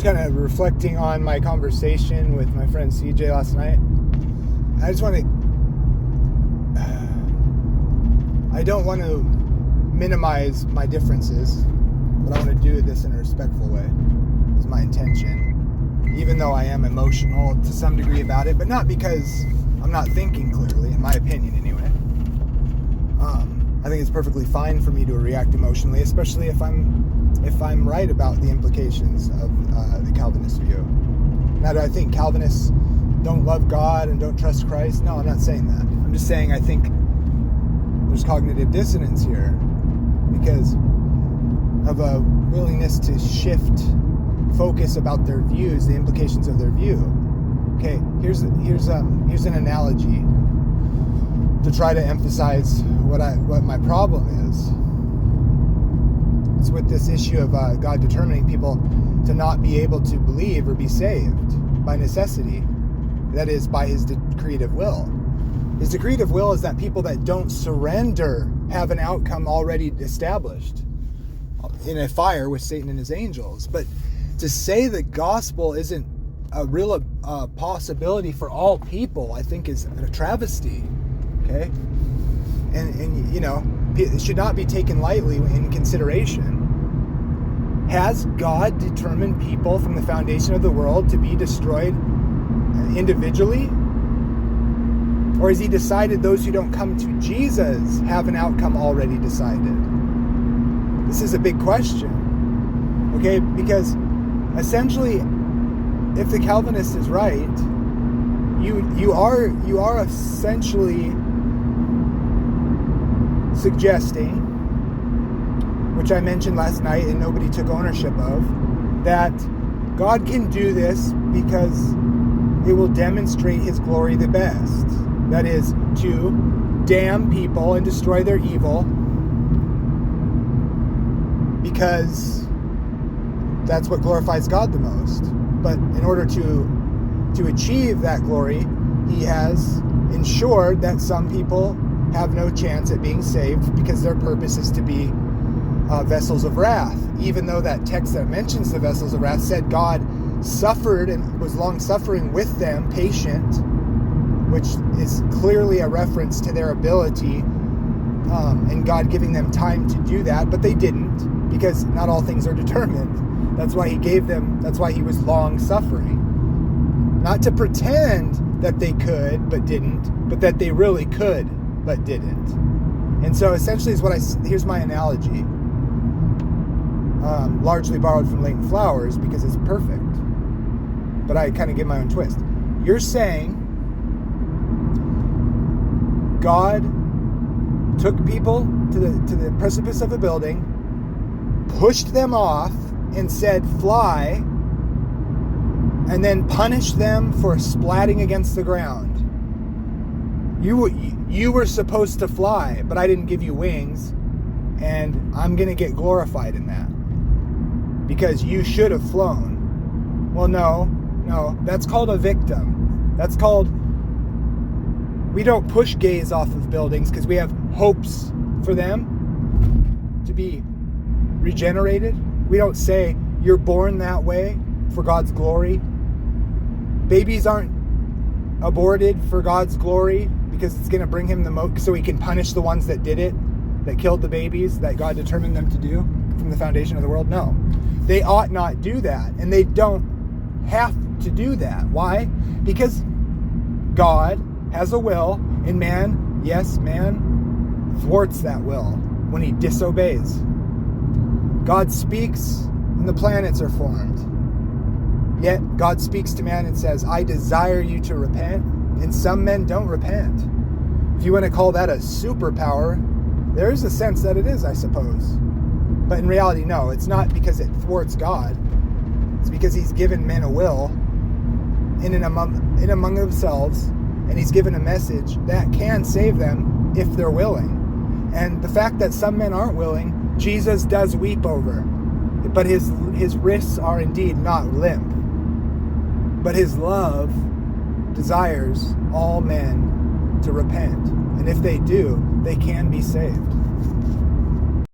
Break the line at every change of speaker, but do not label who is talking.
Just kind of reflecting on my conversation with my friend CJ last night. I just want to... I don't want to minimize my differences, but I want to do this in a respectful way. Is my intention. Even though I am emotional to some degree about it, but not because I'm not thinking clearly, in my opinion anyway. I think it's perfectly fine for me to react emotionally, especially if I'm right about the implications of the Calvinist view. Now, do I think Calvinists don't love God and don't trust Christ? No, I'm not saying that. I'm just saying I think there's cognitive dissonance here because of a willingness to shift focus about their views, the implications of their view. Okay, here's an analogy to try to emphasize what my problem is. It's with this issue of God determining people to not be able to believe or be saved by necessity. That is, by his decretive will. His decretive will is that people that don't surrender have an outcome already established in a fire with Satan and his angels. But to say the gospel isn't a real possibility for all people, I think is a travesty. Okay? And you know, it should not be taken lightly in consideration. Has God determined people from the foundation of the world to be destroyed individually? Or has he decided those who don't come to Jesus have an outcome already decided? This is a big question. Okay? Because essentially, if the Calvinist is right, you are essentially suggesting, which I mentioned last night and nobody took ownership of, that God can do this because it will demonstrate his glory the best. That is, to damn people and destroy their evil because that's what glorifies God the most. But in order to achieve that glory, he has ensured that some people have no chance at being saved because their purpose is to be vessels of wrath. Even though that text that mentions the vessels of wrath said God suffered and was long-suffering with them, patient, which is clearly a reference to their ability and God giving them time to do that, but they didn't because not all things are determined. That's why he gave them, that's why he was long-suffering. Not to pretend that they could but didn't, but that they really could but didn't. And so essentially here's my analogy. Largely borrowed from Leighton Flowers because it's perfect. But I kind of give my own twist. You're saying God took people to the precipice of a building, pushed them off, and said, fly, and then punished them for splatting against the ground. You were supposed to fly, but I didn't give you wings, and I'm going to get glorified in that. Because you should have flown. Well, no, that's called a victim. That's called, we don't push gays off of buildings because we have hopes for them to be regenerated. We don't say, you're born that way for God's glory. Babies aren't aborted for God's glory because it's going to bring him the most, so he can punish the ones that did it, that killed the babies, that God determined them to do from the foundation of the world. No. They ought not do that, and they don't have to do that. Why? Because God has a will, and man thwarts that will when he disobeys. God speaks, and the planets are formed. Yet God speaks to man and says, I desire you to repent, and some men don't repent. If you want to call that a superpower, there is a sense that it is, I suppose. But in reality, no, it's not because it thwarts God. It's because he's given men a will in and among themselves, and he's given a message that can save them if they're willing. And the fact that some men aren't willing, Jesus does weep over. But his wrists are indeed not limp. But his love desires all men to repent. And if they do, they can be saved.